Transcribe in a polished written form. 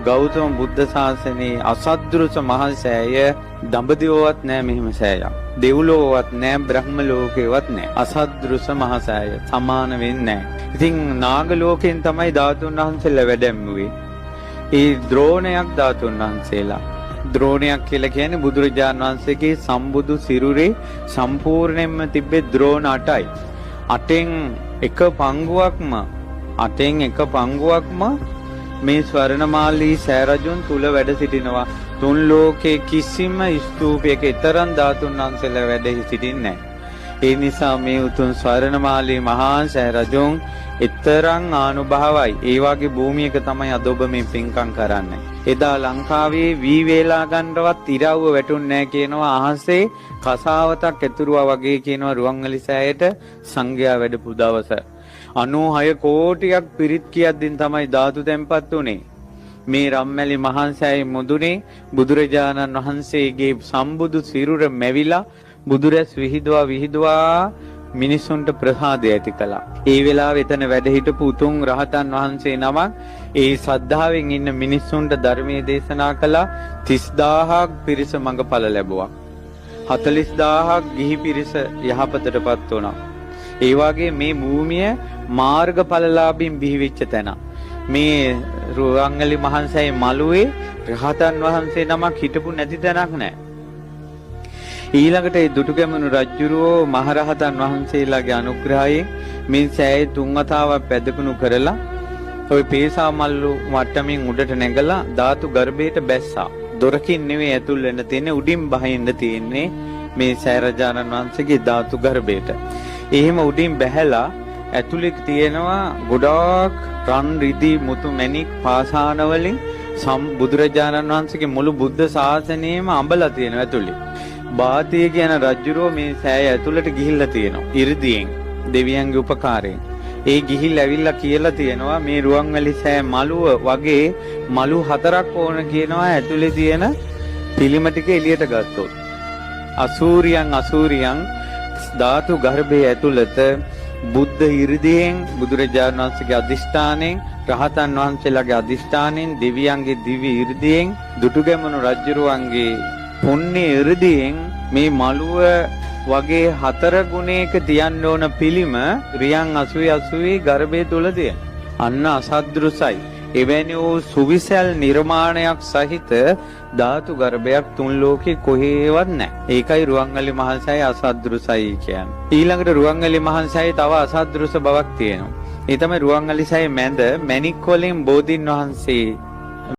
ගෞතම බුද්ධ ශාසනයේ අසද්දෘස මහා සෑය දඹදිවවත් නෑ මෙහිම සෑයක්. දෙව්ලොවවත් නෑ බ්‍රහ්ම ලෝකේවත් නෑ. අසද්දෘස මහා සෑය සමාන වෙන්නේ නෑ. ඉතින් නාග ලෝකෙන් තමයි ධාතුන් වහන්සේලා වැඩැම්මුවේ. ඒ ද්‍රෝණයක් ධාතුන් වහන්සේලා. ද්‍රෝණයක් කියලා කියන්නේ බුදුරජාණන් වහන්සේගේ සම්බුදු සිරුරේ සම්පූර්ණයෙන්ම තිබ්බේ ද්‍රෝණ 8යි. 8න් එක පංගුවක්ම මේ ස්වර්ණමාලී සෑරජුන් තුල වැඩ සිටිනවා. තුන් ලෝකේ කිසිම ස්තූපයක ඊතරම් ධාතුන් වහන්සේලා වැඩ සිටින්නේ නැහැ. ඒ නිසා මේ උතුම් ස්වර්ණමාලී මහා සෑරජුන් ඊතරම් ආනුභාවයි. ඒ වගේ භූමියක තමයි අද ඔබ මේ පින්කම් කරන්නේ. එදා ලංකාවේ වී වේලා ගන්නවත් ඉරව්ව වැටුන්නේ නැහැ කියනවා. අහසේ කසාවතක් ඇතුරුවා වගේ කියනවා රුවන්වැලි සෑයට සංඝයා වැඩපු දවස. 96 කෝටියක් පිරිත් කියද්දින් තමයි ධාතු තැන්පත් උනේ. මේ රම්මැලි මහන්සෑයි මුදුනේ බුදුරජාණන් වහන්සේගේ සම්බුදු සිරුර මැවිලා බුදුරැස් විහිදුවා මිනිසුන්ට ප්‍රසාදය ඇති කළා. ඒ වෙලාවේ එතන වැඩ හිටපු උතුම් රහතන් වහන්සේ නමක් ඒ ශ්‍රද්ධාවෙන් ඉන්න මිනිසුන්ට ධර්මයේ දේශනා කළා. 30000ක් පිරිස මඟඵල ලැබුවා. 40000ක් ගිහි පිරිස යහපතටපත් වුණා. ඒ වගේ මේ භූමිය මාර්ගඵලලාභීන් බිහිවෙච්ච තැන. මේ රුවන්වැලි මහන්සෑයි මළුවේ රහතන් වහන්සේ නමක් හිටපු නැති තැනක් නැහැ. ඊළඟට ඒ දුටුගැමුණු රජුරෝ මහරහතන් වහන්සේලාගේ අනුග්‍රහයෙන් මේ සෑයේ 3 වතාවක් පැදකුණු කරලා ওই පේසා මල්ලු වට්ටමින් උඩට නැගලා ධාතු ගර්භයට බැස්සා. දොරකින් නෙවෙයි ඇතුල් වෙන්න තියෙන්නේ, උඩින් බහින්න තියෙන්නේ මේ සෑරජානන් වහන්සේගේ ධාතු ගර්භයට. එහෙම උඩින් බැහැලා ඇතුලේ තියෙනවා ගොඩාක් රන් රිදී මුතු මැණික් පාසාන වලින් බුදුරජාණන් වහන්සේගේ මුළු බුද්ධ ශාසනයම අඹලා තියෙනවා ඇතුලේ. බාතිය කියන රජුරෝ මේ සෑය ඇතුළට ගිහිල්ලා තියෙනවා 이르දියෙන් දෙවියන්ගේ උපකාරයෙන්. ඒ ගිහිල්ලා ඇවිල්ලා කියලා තියෙනවා මේ රුවන්වැලි සෑය මළුව වගේ මළු 4ක් ඕන කියනවා ඇතුලේ තියෙන පිළිම ටික එළියට ගත්තොත්. අසූරියන් ධාතු ගර්භයේ ඇතුළත බුද්ධ 이르දියෙන් බුදුරජාණන් වහන්සේගේ අදිෂ්ඨානයෙන් රහතන් වහන්සේලාගේ අදිෂ්ඨානයෙන් දෙවියන්ගේ දිව්‍ය 이르දියෙන් දුටුගැමුණු රජුරුවන්ගේ පුණ්‍ය 이르දියෙන් මේ මළුව වගේ 4 ගුණයක තියන්න ඕන පිළිම රියන් 80 ගර්භය තුල තියෙන. අන්න අසද්දෘසයි. එවැනි වූ සුවිසල් නිර්මාණයක් සහිත ධාතු ගර්භයක් තුන් ලෝකේ කොහෙවත් නැහැ. ඒකයි රුවන්වැලි මහන්සෑය අසද්දෘසයි කියන්නේ. ඊළඟට රුවන්වැලි මහන්සෑය තව අසද්දෘස බවක් තියෙනවා. ඒ තමයි රුවන්වැලි සෑය මැද මැණික් වලින් බෝධින් වහන්සේ